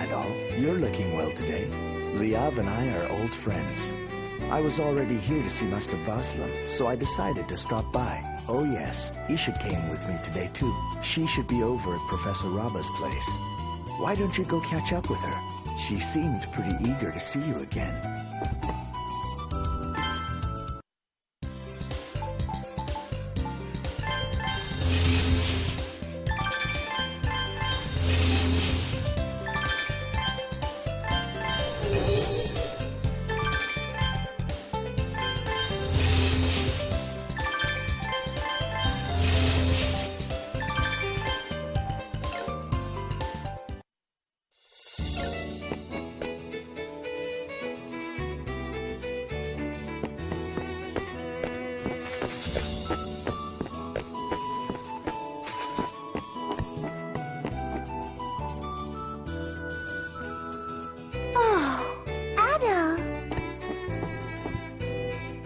Adol. You're looking well today. Liav and I are old friends. I was already here to see Master Baslam, so I decided to stop by. Oh yes, Isha came with me today too. She should be over at Professor Raba's place. Why don't you go catch up with her? She seemed pretty eager to see you again.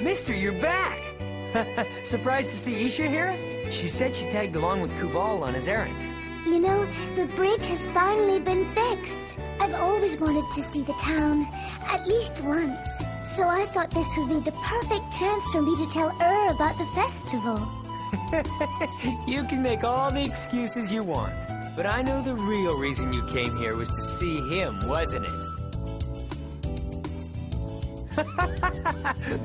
Mister, you're back! Surprised to see Isha here? She said she tagged along with Kuval on his errand. You know, the bridge has finally been fixed. I've always wanted to see the town, at least once. So I thought this would be the perfect chance for me to tell about the festival. You can make all the excuses you want, but I know the real reason you came here was to see him, wasn't it?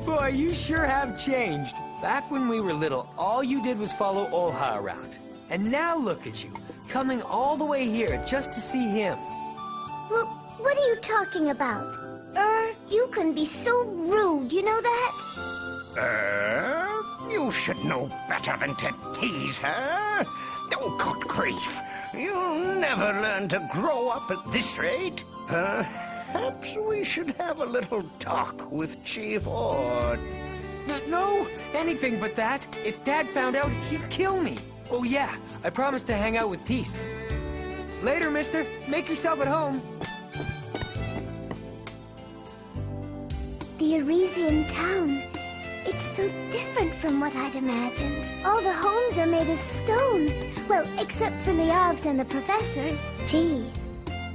Boy, you sure have changed. Back when we were little, all you did was follow Olha around. And now look at you, coming all the way here just to see him. Well, what are you talking about? You can be so rude, you know that? You should know better than to tease her. Oh, good grief. You'll never learn to grow up at this rate. Perhaps we should have a little talk with Chief Ord. No, anything but that. If Dad found out, he'd kill me. Oh yeah, I promised to hang out with Peace. Later, mister. Make yourself at home. The Arisian town. It's so different from what I'd imagined. All the homes are made of stone. Well, except for Liav's and the professors. Gee,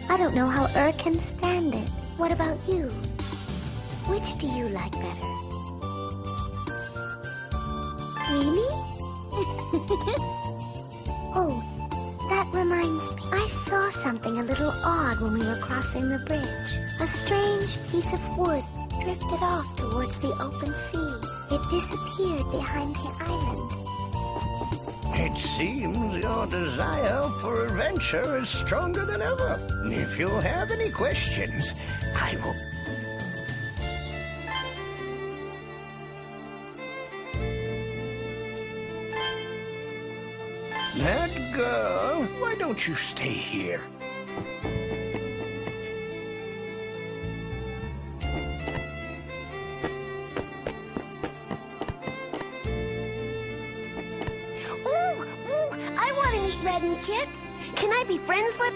I don't know how can stand it. What about you? Which do you like better? Really? Oh, that reminds me. I saw something a little odd when we were crossing the bridge. A strange piece of wood drifted off towards the open sea. It disappeared behind the island. It seems your desire for adventure is stronger than ever. If you have any questions, I will... That girl, why don't you stay here? Red and Kit, can I be friends with...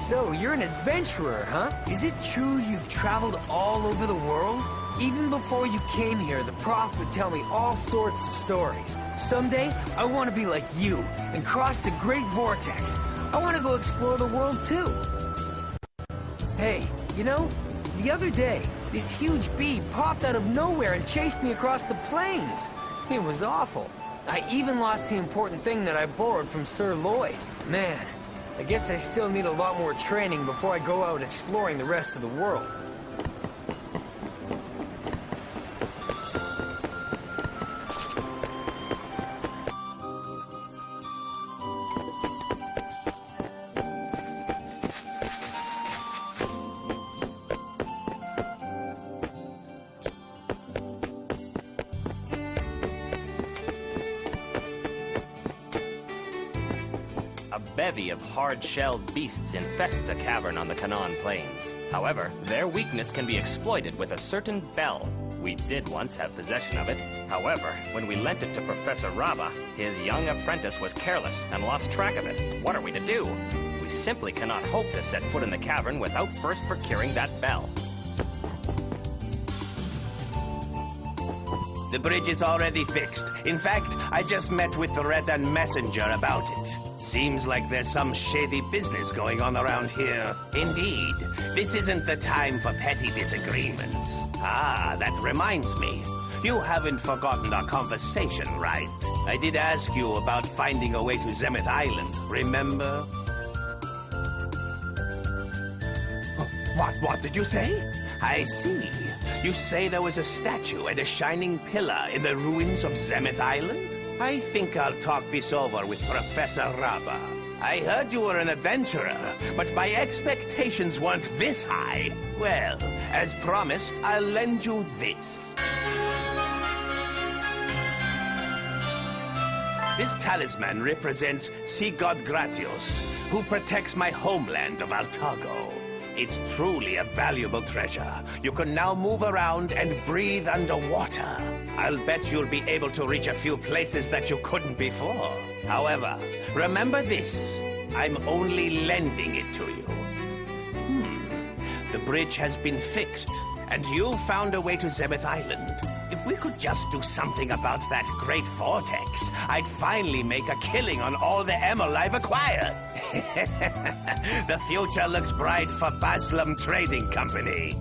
So, you're an adventurer, huh? Is it true you've traveled all over the world? Even before you came here, the prof would tell me all sorts of stories. Someday, I want to be like you and cross the Great Vortex. I want to go explore the world, too. Hey, you know, the other day, this huge bee popped out of nowhere and chased me across the plains. It was awful. I even lost the important thing that I borrowed from Sir Lloyd. Man, I guess I still need a lot more training before I go out exploring the rest of the world. A bevy of hard-shelled beasts infests a cavern on the Canaan Plains. However, their weakness can be exploited with a certain bell. We did once have possession of it. However, when we lent it to Professor Raba, his young apprentice was careless and lost track of it. What are we to do? We simply cannot hope to set foot in the cavern without first procuring that bell. The bridge is already fixed. In fact, I just met with the Redan messenger about it. Seems like there's some shady business going on around here. Indeed, this isn't the time for petty disagreements. Ah, that reminds me. You haven't forgotten our conversation, right? I did ask you about finding a way to Zemeth Island, remember? What did you say? I see. You say there was a statue and a shining pillar in the ruins of Zemeth Island? I think I'll talk this over with Professor Raba. I heard you were an adventurer, but my expectations weren't this high. Well, as promised, I'll lend you this. This talisman represents Sea God Gratios, who protects my homeland of Altago. It's truly a valuable treasure. You can now move around and breathe underwater. I'll bet you'll be able to reach a few places that you couldn't before. However, remember this. I'm only lending it to you. The bridge has been fixed, and you found a way to Zemeth Island. If we could just do something about that great vortex, I'd finally make a killing on all the Emil I've acquired. The future looks bright for Baslam Trading Company.